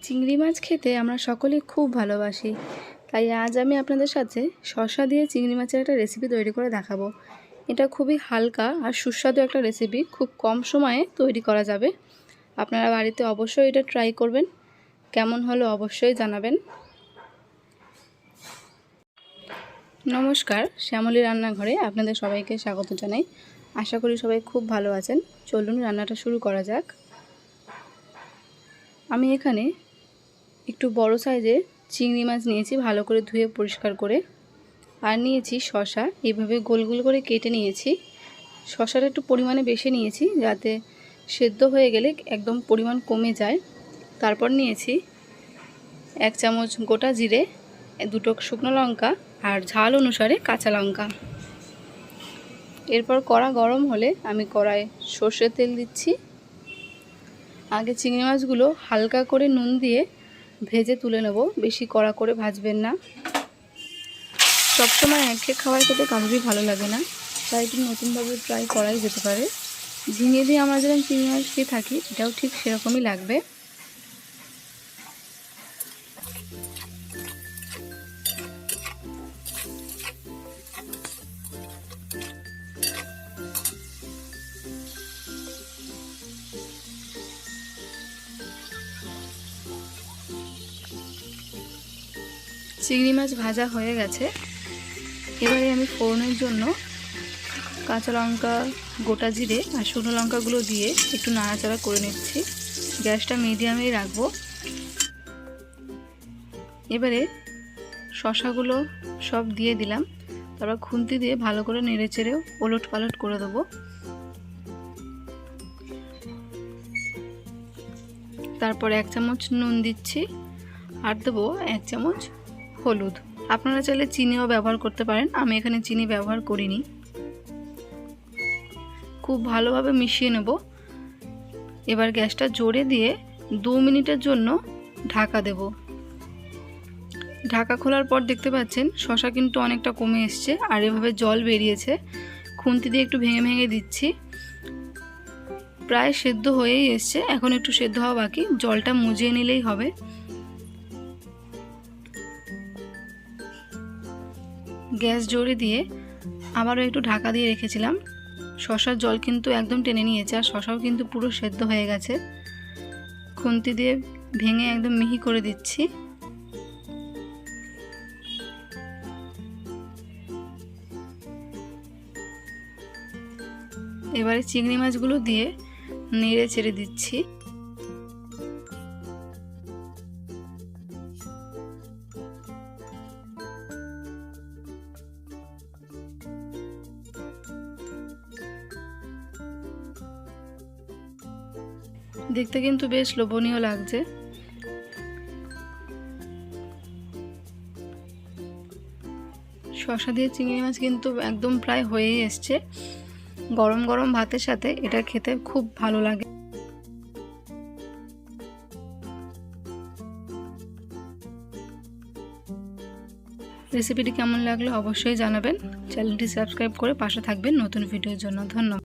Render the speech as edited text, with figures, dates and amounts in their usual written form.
চিংড়ি মাছ খেতে আমরা সকলেই খুব ভালোবাসি। তাই আজ আমি আপনাদের সাথে শসা দিয়ে চিংড়ি মাছের একটা রেসিপি তৈরি করে দেখাবো। এটা খুবই হালকা আর সুস্বাদু একটা রেসিপি, খুব কম সময়ে তৈরি করা যাবে। আপনারা বাড়িতে অবশ্যই এটা ট্রাই করবেন, কেমন হলো অবশ্যই জানাবেন। নমস্কার, শ্যামলী রান্নাঘরে আপনাদের সবাইকে স্বাগত জানাই। আশা করি সবাই খুব ভালো আছেন। চলুন রান্নাটা শুরু করা যাক। আমি এখানে একটু বড় সাইজের চিংড়ি মাছ নিয়েছি, ভালো করে ধুয়ে পরিষ্কার করে। আর নিয়েছি শসা, এইভাবে গোল গোল করে কেটে নিয়েছি। শসাটা একটু পরিমাণে বেশি নিয়েছি, যাতে সেদ্ধ হয়ে গেলে একদম পরিমাণ কমে যায়। তারপর নিয়েছি 1 চামচ গোটা জিরে, 2টো শুকনো লঙ্কা আর ঝাল অনুসারে কাঁচা লঙ্কা। এরপর কড়া গরম হলে আমি কড়ায় সর্ষের তেল দিচ্ছি। আগে চিংড়ি মাছগুলো হালকা করে নুন দিয়ে ভেজে তুলে নেব, বেশি কড়া করে ভাজবেন না। সবসময় একঘেয়ে খাবার খেতে কারোরই ভালো লাগে না, তাই একটু নতুনভাবে ট্রাই করাই যেতে পারে। ঝিঙে দিয়ে আমরা যেরকম চিংড়ি মাছ খেয়ে থাকি, এটাও ঠিক সেরকমই লাগবে। চিংড়ি মাছ ভাজা হয়ে গেছে। এবারে আমি ফোড়নের জন্য কাঁচা লঙ্কা, গোটা জিরে আর শুকনো লঙ্কাগুলো দিয়ে একটু নাড়াচাড়া করে নিচ্ছি। গ্যাসটা মিডিয়ামেই রাখবো। এবারে শসাগুলো সব দিয়ে দিলাম, তারপর খুন্তি দিয়ে ভালো করে নেড়ে চেড়ে ওলট পালট করে দেবো। তারপর 1 চামচ নুন দিচ্ছি আর দেবো 1 চামচ হলুদ। আপনারা চাইলে চিনিও ব্যবহার করতে পারেন, আমি এখানে চিনি ব্যবহার করিনি। খুব ভালোভাবে মিশিয়ে নেব। এবার গ্যাসটা জোরে দিয়ে 2 মিনিটের জন্য ঢাকা দেব। ঢাকা খোলার পর দেখতে পাচ্ছেন শসা কিন্তু অনেকটা কমে এসছে আর এভাবে জল বেরিয়েছে। খুন্তি দিয়ে একটু ভেঙে ভেঙে দিচ্ছি। প্রায় সেদ্ধ হয়েই এসছে, এখন একটু সেদ্ধ হওয়া বাকি, জলটা মুজিয়ে নিলেই হবে। গ্যাস জোরে দিয়ে আবারও একটু ঢাকা দিয়ে রেখেছিলাম। শসার জল কিন্তু একদম টেনে নিয়েছে আর শসাও কিন্তু পুরো সেদ্ধ হয়ে গেছে। খুন্তি দিয়ে ভেঙে একদম মিহি করে দিচ্ছি। এবারে চিংড়ি মাছগুলো দিয়ে নেড়ে চেড়ে দিচ্ছি। দেখতে কিন্তু বেশ লোভনীয় লাগছে। শসা দিয়ে চিংড়ি মাছ কিন্তু একদম প্রায় হয়েই এসছে। গরম গরম ভাতের সাথে এটা খেতে খুব ভালো লাগে। রেসিপিটি কেমন লাগলো অবশ্যই জানাবেন। চ্যানেলটি সাবস্ক্রাইব করে পাশে থাকবেন নতুন ভিডিওর জন্য। ধন্যবাদ।